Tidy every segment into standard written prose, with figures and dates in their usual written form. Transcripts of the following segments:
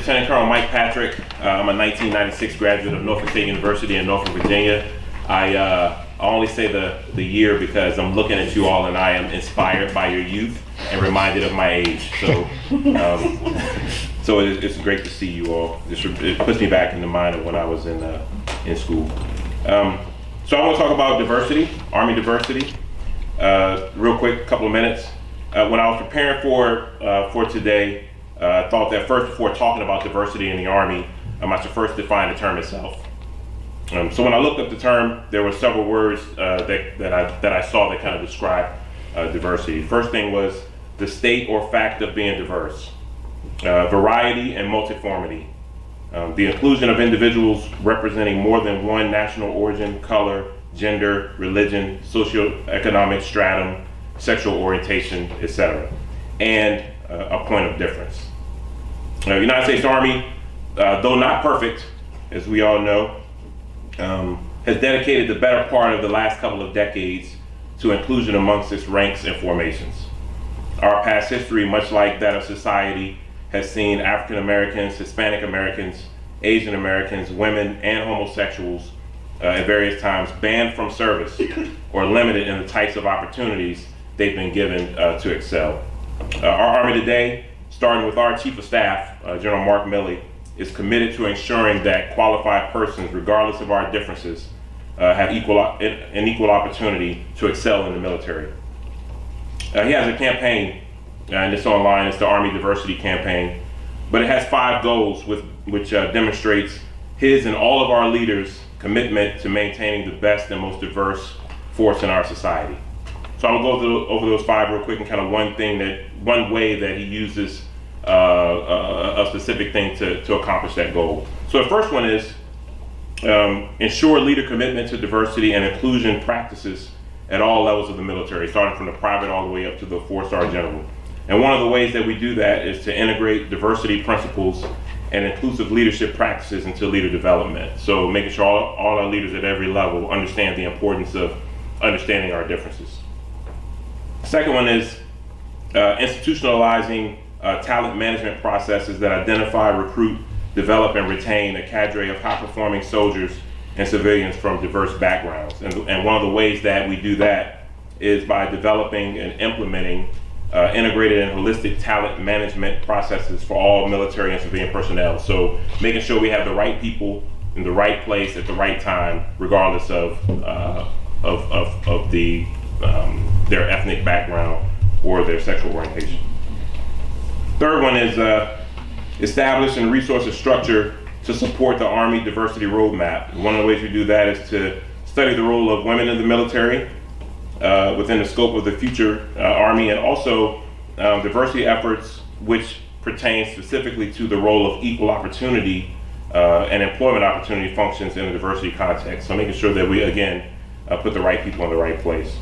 Lieutenant Colonel Mike Patrick. I'm a 1996 graduate of Norfolk State University in Norfolk, Virginia. I only say the year because I'm looking at you all and I am inspired by your youth and reminded of my age. So it's great to see you all. It puts me back in the mind of when I was in school. So I want to talk about diversity, Army diversity. Real quick, couple of minutes. When I was preparing for today, I thought that first, before talking about diversity in the Army, I should first define the term itself. So when I looked up the term, there were several words that I saw that kind of describe diversity. First thing was the state or fact of being diverse, variety and multiformity, the inclusion of individuals representing more than one national origin, color, gender, religion, socioeconomic stratum, sexual orientation, etc., and a point of difference. The United States Army, though not perfect, as we all know, has dedicated the better part of the last couple of decades to inclusion amongst its ranks and formations. Our past history, much like that of society, has seen African Americans, Hispanic Americans, Asian Americans, women, and homosexuals at various times banned from service or limited in the types of opportunities they've been given to excel. Our Army today, starting with our Chief of Staff, General Mark Milley, is committed to ensuring that qualified persons, regardless of our differences, have an equal opportunity to excel in the military. He has a campaign, and it's online, it's the Army Diversity Campaign, but it has 5 goals which demonstrates his and all of our leaders' commitment to maintaining the best and most diverse force in our society. So I'm gonna go over those 5 real quick, and kind of one way that he uses a specific thing to accomplish that goal. So the first one is ensure leader commitment to diversity and inclusion practices at all levels of the military, starting from the private all the way up to the 4-star general. And one of the ways that we do that is to integrate diversity principles and inclusive leadership practices into leader development. So making sure all our leaders at every level understand the importance of understanding our differences. Second one is institutionalizing talent management processes that identify, recruit, develop, and retain a cadre of high-performing soldiers and civilians from diverse backgrounds. And one of the ways that we do that is by developing and implementing integrated and holistic talent management processes for all military and civilian personnel. So making sure we have the right people in the right place at the right time, regardless of their ethnic background or their sexual orientation. Third one is establish and resource a structure to support the Army Diversity Roadmap. One of the ways we do that is to study the role of women in the military within the scope of the future Army, and also diversity efforts which pertain specifically to the role of equal opportunity and employment opportunity functions in a diversity context. So making sure that we, again, put the right people in the right place.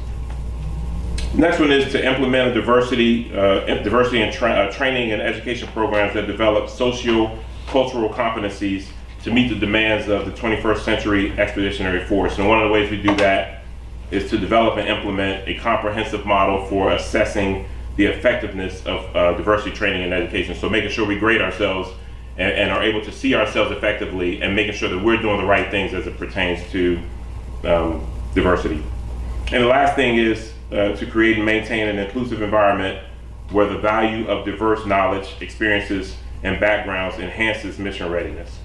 Next one is to implement a diversity and training and education programs that develop socio-cultural competencies to meet the demands of the 21st century expeditionary force. And one of the ways we do that is to develop and implement a comprehensive model for assessing the effectiveness of diversity training and education. So making sure we grade ourselves and are able to see ourselves effectively, and making sure that we're doing the right things as it pertains to diversity. And the last thing is to create and maintain an inclusive environment where the value of diverse knowledge, experiences, and backgrounds enhances mission readiness.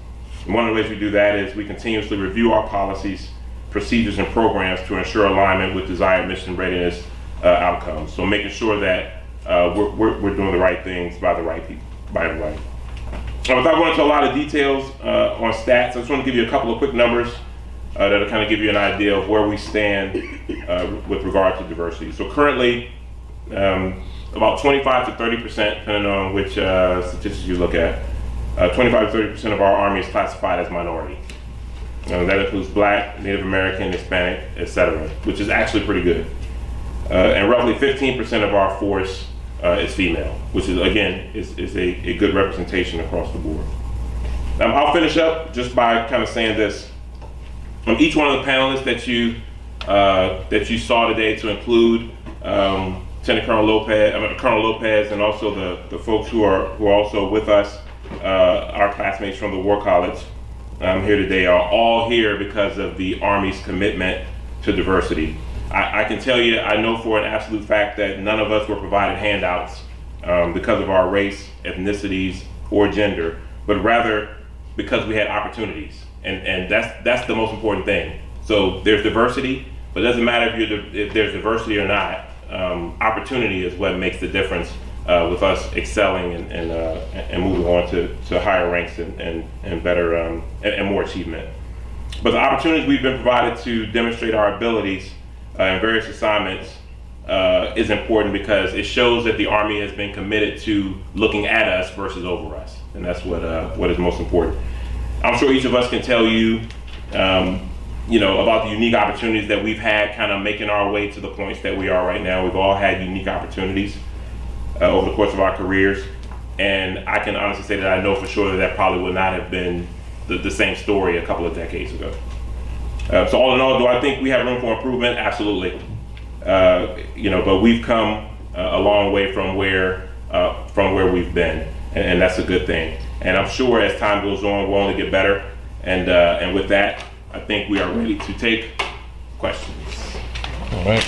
And one of the ways we do that is we continuously review our policies, procedures, and programs to ensure alignment with desired mission readiness outcomes. So making sure that we're doing the right things by the right people, by the way. Without going into a lot of details on stats, I just want to give you a couple of quick numbers that'll kind of give you an idea of where we stand with regard to diversity. So currently, about 25 to 30%, depending on which statistics you look at, 25 to 30% of our Army is classified as minority. That includes Black, Native American, Hispanic, etc., which is actually pretty good. And roughly 15% of our force is female, which is, again, is a good representation across the board. I'll finish up just by kind of saying this. Each one of the panelists that you saw today, to include Lieutenant Colonel Lopez, and also the folks who are also with us our classmates from the War College here today are all here because of the Army's commitment to diversity. I can tell you, I know for an absolute fact that none of us were provided handouts because of our race, ethnicities, or gender, but rather because we had opportunities. And that's the most important thing. So there's diversity, but it doesn't matter if there's diversity or not. Opportunity is what makes the difference with us excelling and moving on to higher ranks and better and more achievement. But the opportunities we've been provided to demonstrate our abilities in various assignments is important because it shows that the Army has been committed to looking at us versus over us, and that's what is most important. I'm sure each of us can tell you, about the unique opportunities that we've had kind of making our way to the points that we are right now. We've all had unique opportunities over the course of our careers, and I can honestly say that I know for sure that probably would not have been the same story a couple of decades ago. So all in all, do I think we have room for improvement? Absolutely. But we've come a long way from where we've been, and that's a good thing. And I'm sure as time goes on, we'll only get better. And with that, I think we are ready to take questions. All right.